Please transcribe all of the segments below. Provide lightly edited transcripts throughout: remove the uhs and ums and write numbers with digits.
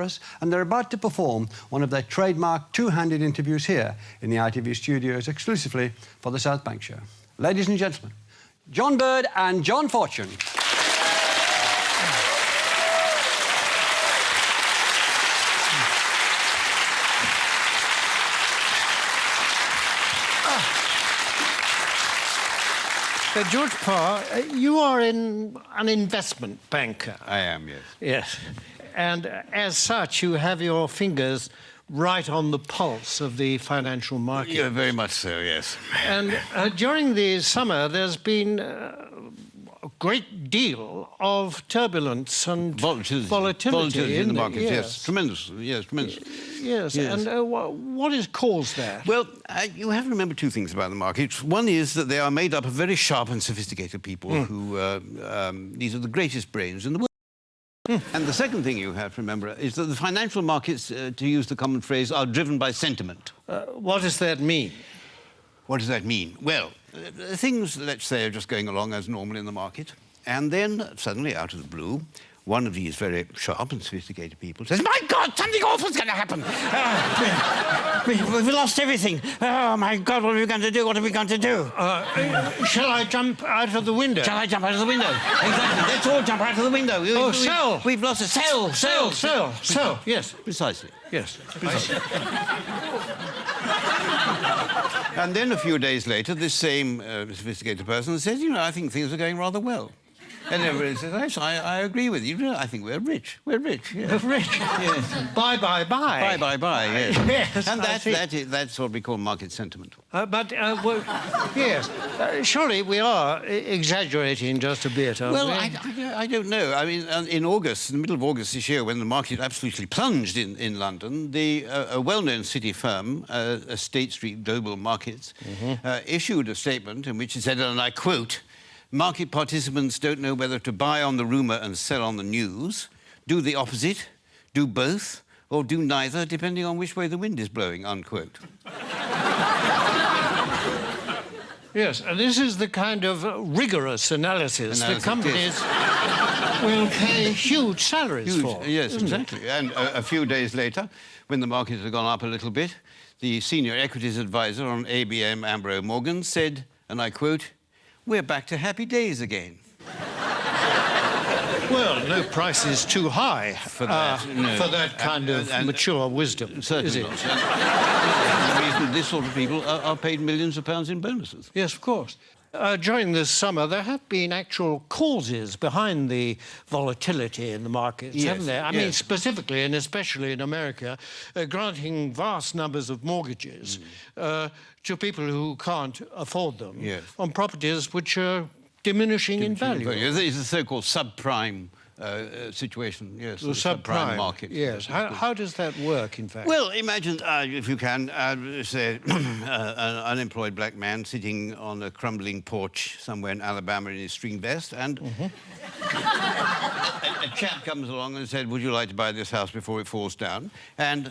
us, and they're about to perform one of their trademark two-handed interviews here in the EyeTV studios exclusively for the South Bank Show. Ladies and gentlemen, John Bird and John Fortune. George Parr, you are an investment banker. I am, yes. Yes. And as such, you have your fingers right on the pulse of the financial market. Yeah, very much so, yes. And during the summer, there's been a great deal of turbulence and volatility in the market, yes. Tremendous, yes, tremendous. Yes, and what has caused that? Well, you have to remember two things about the markets. One is that they are made up of very sharp and sophisticated people who, these are the greatest brains in the world. And the second thing you have to remember is that the financial markets, to use the common phrase, are driven by sentiment. What does that mean? What does that mean? Well, things, let's say, are just going along as normal in the market, and then suddenly, out of the blue, one of these very sharp and sophisticated people says, "My God, something awful's going to happen! We've lost everything! Oh, my God, what are we going to do? What are we going to do?" Shall I jump out of the window? Shall I jump out of the window? Exactly. Let's all jump out of the window. Sell! We've lost a sell! Yes. Precisely. Yes. Precisely. And then a few days later, this same sophisticated person says, "You know, I think things are going rather well." And everybody says, "Actually, I agree with you. I think we're rich. We're rich. Yes. Rich. Yes. Bye. Yes. Yes. And that's what we call market sentiment. Yes. Surely we are exaggerating just a bit, aren't well, we? I don't know. I mean, in August, in the middle of August this year, when the market absolutely plunged in London, a well-known city firm, State Street Global Markets, issued a statement in which it said, and I quote, "Market participants don't know whether to buy on the rumour and sell on the news, do the opposite, do both, or do neither, depending on which way the wind is blowing," unquote. Yes, and this is the kind of rigorous analysis that companies will pay huge salaries for. Yes, exactly. And a few days later, when the markets had gone up a little bit, the senior equities advisor on ABM Ambro Morgan said, and I quote, "We're back to happy days again." Well, no price is too high for that, for that kind of mature wisdom, certainly is it? Not. And the reason this sort of people are paid millions of pounds in bonuses. Yes, of course. During this summer, there have been actual causes behind the volatility in the markets, haven't there? I mean, specifically and especially in America, granting vast numbers of mortgages to people who can't afford them on properties which are diminishing in value. It's the so-called subprime situation, yes. The subprime market. Yes. How does that work, in fact? Well, imagine, if you can, say, an unemployed black man sitting on a crumbling porch somewhere in Alabama in his string vest, and a chap comes along and said, "Would you like to buy this house before it falls down? And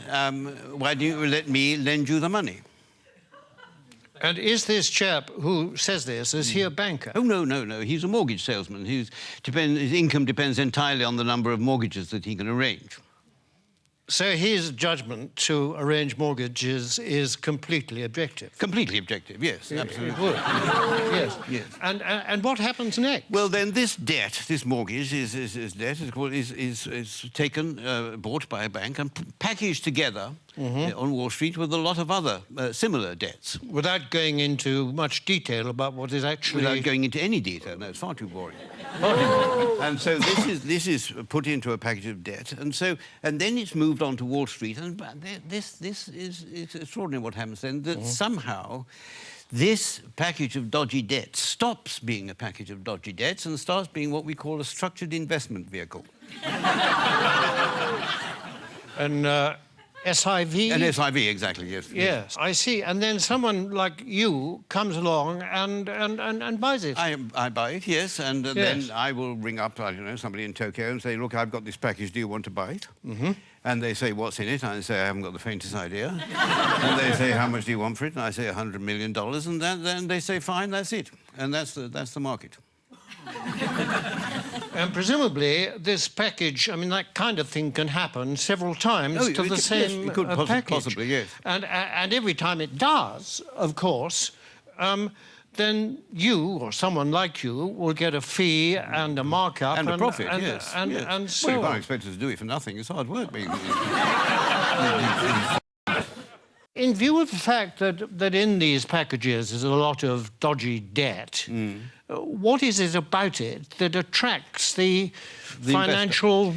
why don't you let me lend you the money?" And is this chap who says this, is he a banker? Oh, no. He's a mortgage salesman. His income depends entirely on the number of mortgages that he can arrange. So his judgment to arrange mortgages is completely objective? Completely objective, yes, absolutely. It would. Yes. And what happens next? Well, then this debt, this mortgage, is taken, bought by a bank and packaged together on Wall Street with a lot of other similar debts. Without going into much detail about what is actually... Without going into any detail, no, it's far too boring. And so this is put into a package of debt, and then it's moved on to Wall Street, and this is extraordinary what happens then, that somehow this package of dodgy debts stops being a package of dodgy debts and starts being what we call a structured investment vehicle. And SIV? An SIV, exactly, yes. Yes, I see. And then someone like you comes along and buys it. I buy it, yes, and then I will ring up, I don't know, somebody in Tokyo and say, "Look, I've got this package, do you want to buy it?" And they say, "What's in it?" And I say, "I haven't got the faintest idea." And they say, "How much do you want for it?" And I say, $100 million, and then they say, "Fine, that's it." And that's the market. And presumably this package, I mean, that kind of thing can happen several times to the same package. Possibly, yes. And every time it does, of course, then you or someone like you will get a fee and a markup and a profit, yes. And so well, you can't expect us to do it for nothing. It's hard work. In view of the fact that in these packages there's a lot of dodgy debt, what is it about it that attracts the financial,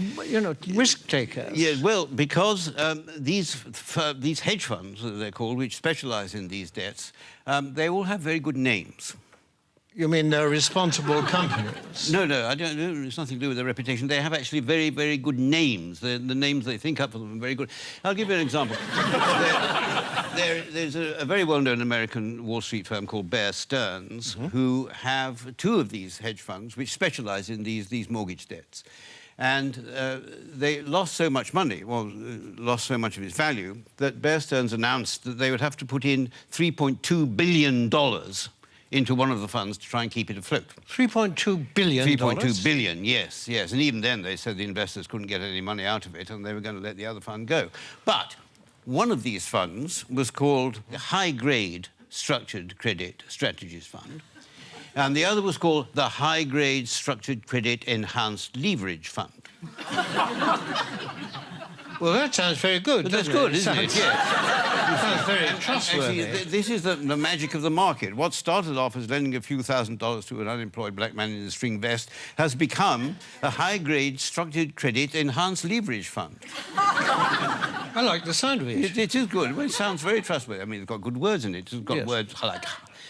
risk takers? Yeah, well, because these hedge funds, as they're called, which specialise in these debts, they all have very good names. You mean they're responsible companies? No, I don't. It's nothing to do with their reputation. They have actually very, very good names. The names they think up for them are very good. I'll give you an example. There's a very well-known American Wall Street firm called Bear Stearns, who have two of these hedge funds which specialise in these mortgage debts. And they lost so much money, lost so much of its value, that Bear Stearns announced that they would have to put in $3.2 billion into one of the funds to try and keep it afloat. $3.2 billion? 3.2 billion, yes. And even then they said the investors couldn't get any money out of it and they were going to let the other fund go. But one of these funds was called the High Grade Structured Credit Strategies Fund, and the other was called the High Grade Structured Credit Enhanced Leverage Fund. Well, that sounds very good. That's good, isn't it? Yeah. It sounds very trustworthy. Actually, this is the magic of the market. What started off as lending a few $1,000s to an unemployed black man in a string vest has become a high-grade structured credit enhanced leverage fund. I like the sound of it. It is good. Well, it sounds very trustworthy. I mean, it's got good words in it. It's got words like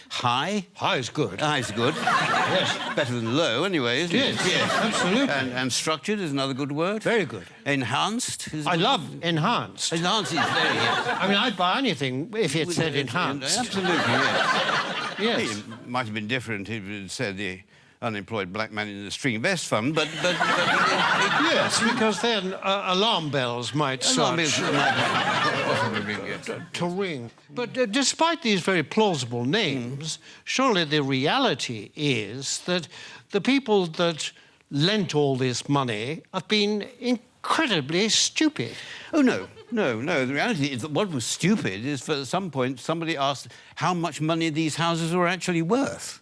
high. High is good. High is good. Yes. Better than low, anyway, isn't it? Yes, absolutely. And structured is another good word. Very good. Enhanced is... I love enhanced. Enhanced is very... Yeah. I mean, I'd buy anything if it said enhanced. Absolutely, yes. Yes. It might have been different if it said the unemployed black man in the string vest fund, but yes, because then alarm bells might start to ring. But despite these very plausible names, surely the reality is that the people that lent all this money have been incredibly stupid. Oh, no. The reality is that what was stupid is, for at some point, somebody asked how much money these houses were actually worth.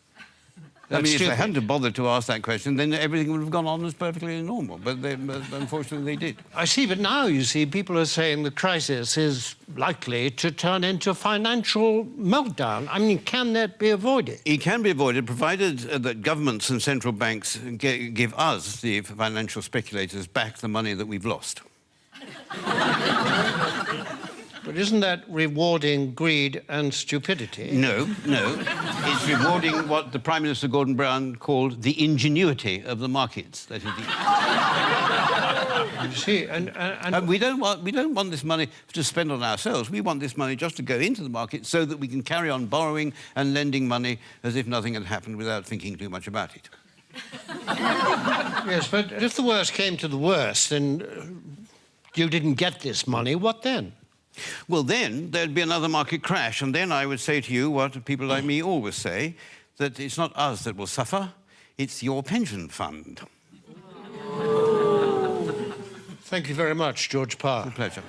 I mean, if they hadn't bothered to ask that question, then everything would have gone on as perfectly normal. But unfortunately, they did. I see, but now, you see, people are saying the crisis is likely to turn into financial meltdown. I mean, can that be avoided? It can be avoided, provided that governments and central banks give us, the financial speculators, back the money that we've lost. But isn't that rewarding greed and stupidity? No. It's rewarding what the Prime Minister Gordon Brown called the ingenuity of the markets. That is You see, and we don't want this money to spend on ourselves. We want this money just to go into the market so that we can carry on borrowing and lending money as if nothing had happened without thinking too much about it. Yes, but if the worst came to the worst and you didn't get this money, what then? Well, then there'd be another market crash, and then I would say to you what people like me always say, that it's not us that will suffer, it's your pension fund. Thank you very much, George Parr. A pleasure.